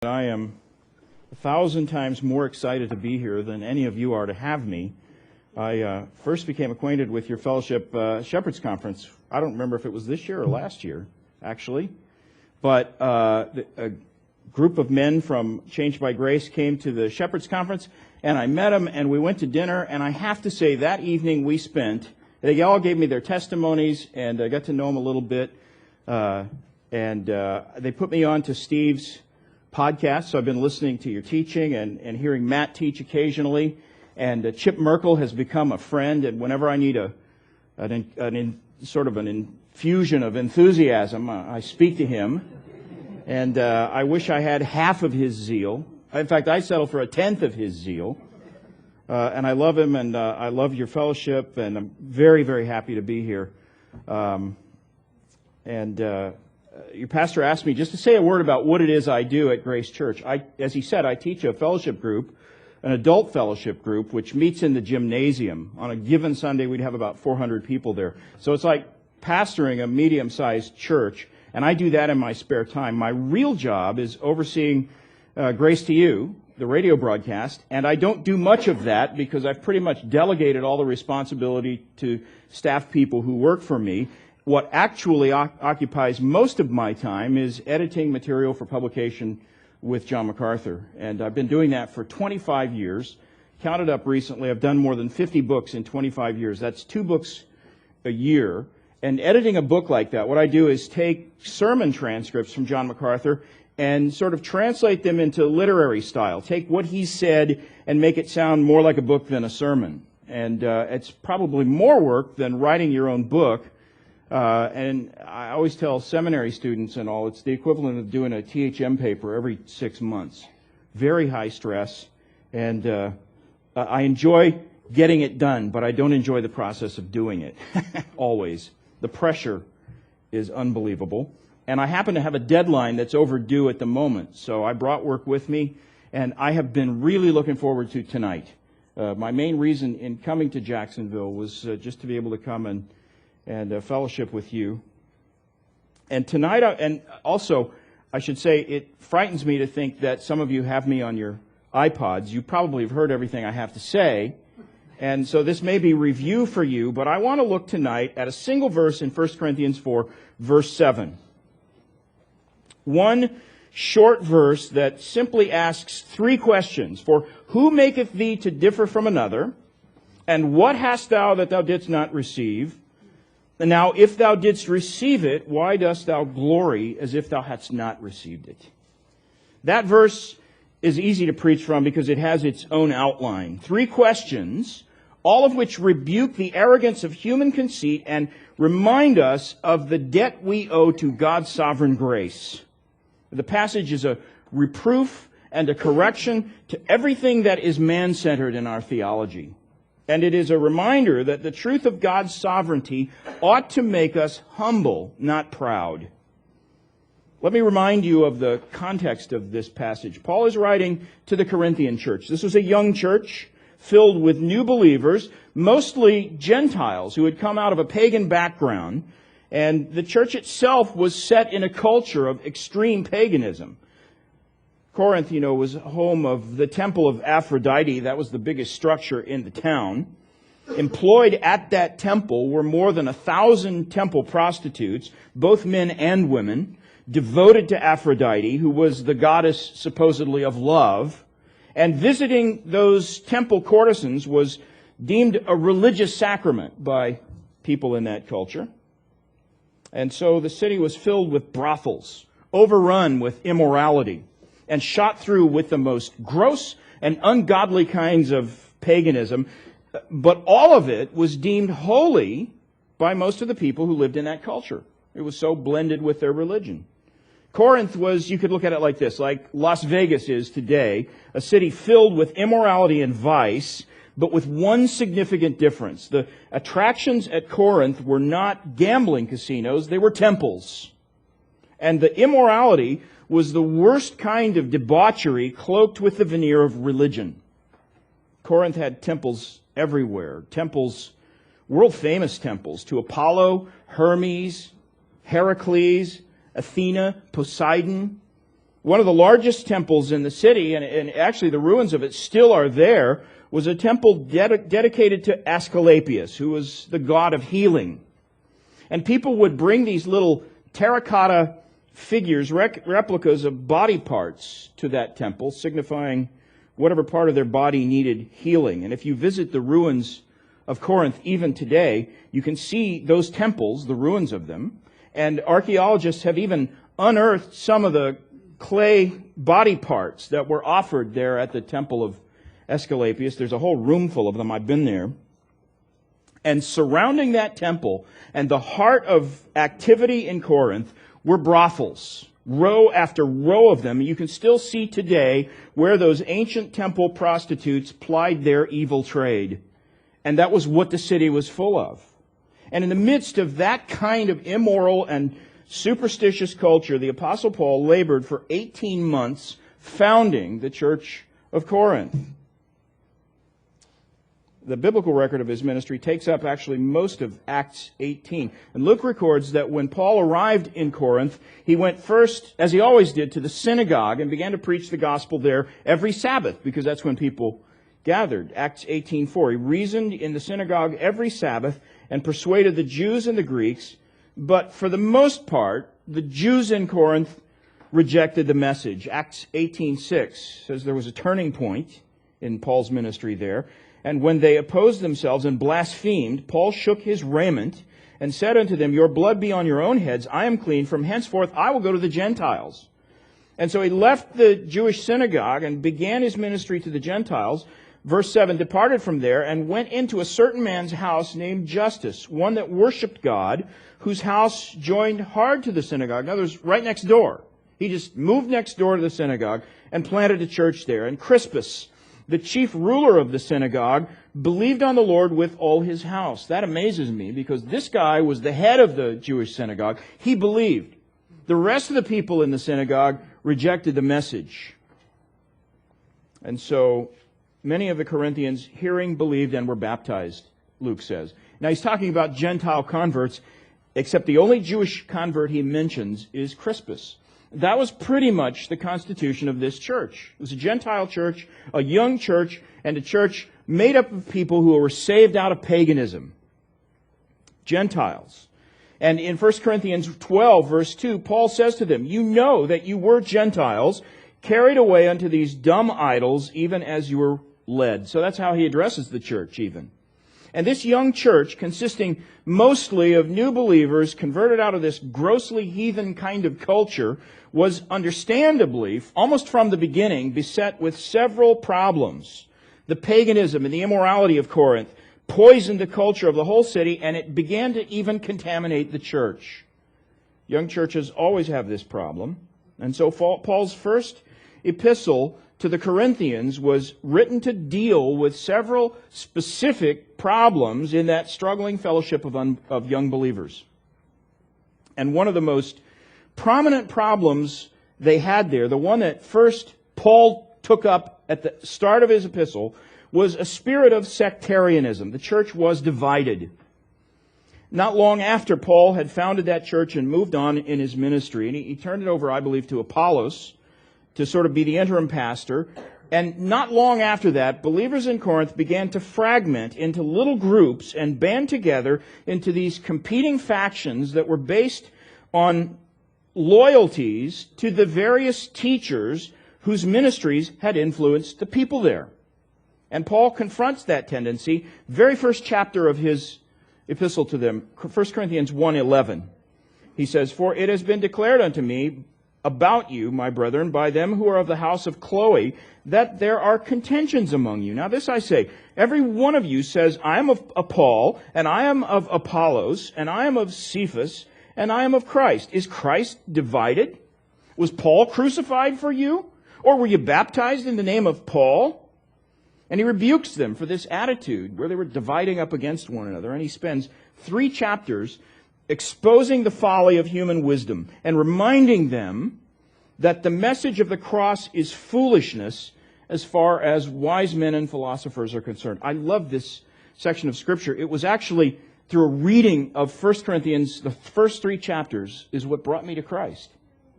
I am 1,000 times more excited to be here than any of you are to have me. I first became acquainted with your fellowship Shepherd's Conference. I don't remember if it was this year or last year, actually. But a group of men from Changed by Grace came to the Shepherd's Conference, and I met them, and we went to dinner. And I have to say, that evening we spent, they all gave me their testimonies, and I got to know them a little bit. And they put me on to Steve's podcast, so I've been listening to your teaching and hearing Matt teach occasionally. And Chip Merkel has become a friend, and whenever I need sort of an infusion of enthusiasm, I speak to him. And I wish I had half of his zeal. In fact, I settle for a tenth of his zeal. And I love him, and I love your fellowship, and I'm very, very happy to be here. Your pastor asked me just to say a word about what it is I do at Grace Church. As he said, I teach a fellowship group, an adult fellowship group, which meets in the gymnasium. On a given Sunday, we'd have about 400 people there. So it's like pastoring a medium-sized church, and I do that in my spare time. My real job is overseeing Grace to You, the radio broadcast, and I don't do much of that because I've pretty much delegated all the responsibility to staff people who work for me. What actually occupies most of my time is editing material for publication with John MacArthur. And I've been doing that for 25 years. Counted up recently, I've done more than 50 books in 25 years. That's 2 books a year. And editing a book like that, what I do is take sermon transcripts from John MacArthur and sort of translate them into literary style. Take what he said and make it sound more like a book than a sermon. And it's probably more work than writing your own book. And I always tell seminary students and all, it's the equivalent of doing a THM paper every 6 months. Very high stress, and I enjoy getting it done, but I don't enjoy the process of doing it, always. The pressure is unbelievable, and I happen to have a deadline that's overdue at the moment, so I brought work with me, and I have been really looking forward to tonight. My main reason in coming to Jacksonville was just to be able to come and fellowship with you. And tonight, and also, I should say, it frightens me to think that some of you have me on your iPods. You probably have heard everything I have to say, and so this may be review for you, but I want to look tonight at a single verse in 1 Corinthians 4, verse 7. One short verse that simply asks 3 questions. For who maketh thee to differ from another? And what hast thou that thou didst not receive? And now, if thou didst receive it, why dost thou glory as if thou hadst not received it? That verse is easy to preach from because it has its own outline. 3 questions, all of which rebuke the arrogance of human conceit and remind us of the debt we owe to God's sovereign grace. The passage is a reproof and a correction to everything that is man-centered in our theology. And it is a reminder that the truth of God's sovereignty ought to make us humble, not proud. Let me remind you of the context of this passage. Paul is writing to the Corinthian church. This was a young church filled with new believers, mostly Gentiles who had come out of a pagan background. And the church itself was set in a culture of extreme paganism. Corinth, was home of the temple of Aphrodite. That was the biggest structure in the town. Employed at that temple were more than 1,000 temple prostitutes, both men and women, devoted to Aphrodite, who was the goddess supposedly of love. And visiting those temple courtesans was deemed a religious sacrament by people in that culture. And so the city was filled with brothels, overrun with immorality, and shot through with the most gross and ungodly kinds of paganism. But all of it was deemed holy by most of the people who lived in that culture. It was so blended with their religion. Corinth was, you could look at it like this, like Las Vegas is today, a city filled with immorality and vice, but with one significant difference. The attractions at Corinth were not gambling casinos, they were temples. And the immorality was the worst kind of debauchery cloaked with the veneer of religion. Corinth had temples everywhere. Temples, world-famous temples to Apollo, Hermes, Heracles, Athena, Poseidon. One of the largest temples in the city, and actually the ruins of it still are there, was a temple dedicated to Asclepius, who was the god of healing. And people would bring these little terracotta figures, replicas of body parts to that temple, signifying whatever part of their body needed healing. And if you visit the ruins of Corinth even today, you can see those temples, the ruins of them, and archaeologists have even unearthed some of the clay body parts that were offered there at the temple of Asclepius. There's a whole room full of them. I've been there. And surrounding that temple and the heart of activity in Corinth were brothels, row after row of them. You can still see today where those ancient temple prostitutes plied their evil trade. And that was what the city was full of. And in the midst of that kind of immoral and superstitious culture, the Apostle Paul labored for 18 months founding the church of Corinth. The biblical record of his ministry takes up actually most of Acts 18. And Luke records that when Paul arrived in Corinth, he went first, as he always did, to the synagogue and began to preach the gospel there every Sabbath, because that's when people gathered. Acts 18:4. He reasoned in the synagogue every Sabbath and persuaded the Jews and the Greeks. But for the most part, the Jews in Corinth rejected the message. Acts 18:6 says there was a turning point in Paul's ministry there. And when they opposed themselves and blasphemed, Paul shook his raiment and said unto them, Your blood be on your own heads. I am clean. From henceforth I will go to the Gentiles. And so he left the Jewish synagogue and began his ministry to the Gentiles. Verse 7, departed from there and went into a certain man's house named Justus, one that worshipped God, whose house joined hard to the synagogue. In other words, right next door. He just moved next door to the synagogue and planted a church there. And Crispus, the chief ruler of the synagogue, believed on the Lord with all his house. That amazes me, because this guy was the head of the Jewish synagogue. He believed. The rest of the people in the synagogue rejected the message. And so many of the Corinthians, hearing, believed, and were baptized, Luke says. Now he's talking about Gentile converts, except the only Jewish convert he mentions is Crispus. That was pretty much the constitution of this church. It was a Gentile church, a young church, and a church made up of people who were saved out of paganism. Gentiles. And in 1 Corinthians 12, verse 2, Paul says to them, You know that you were Gentiles, carried away unto these dumb idols, even as you were led. So that's how he addresses the church even. And this young church, consisting mostly of new believers converted out of this grossly heathen kind of culture, was understandably, almost from the beginning, beset with several problems. The paganism and the immorality of Corinth poisoned the culture of the whole city, and it began to even contaminate the church. Young churches always have this problem. And so Paul's first epistle to the Corinthians was written to deal with several specific problems in that struggling fellowship of young believers. And one of the most prominent problems they had there, the one that first Paul took up at the start of his epistle, was a spirit of sectarianism. The church was divided. Not long after Paul had founded that church and moved on in his ministry, and he turned it over, I believe, to Apollos to sort of be the interim pastor. And not long after that, believers in Corinth began to fragment into little groups and band together into these competing factions that were based on loyalties to the various teachers whose ministries had influenced the people there. And Paul confronts that tendency, very first chapter of his epistle to them, 1 Corinthians 1:11. He says, For it has been declared unto me about you, my brethren, by them who are of the house of Chloe, that there are contentions among you. Now this I say, every one of you says, I am of Paul, and I am of Apollos, and I am of Cephas, and I am of Christ. Is Christ divided? Was Paul crucified for you? Or were you baptized in the name of Paul? And he rebukes them for this attitude where they were dividing up against one another. And he spends 3 chapters exposing the folly of human wisdom and reminding them that the message of the cross is foolishness as far as wise men and philosophers are concerned. I love this section of Scripture. It was actually through a reading of 1 Corinthians, the first 3 chapters, is what brought me to Christ.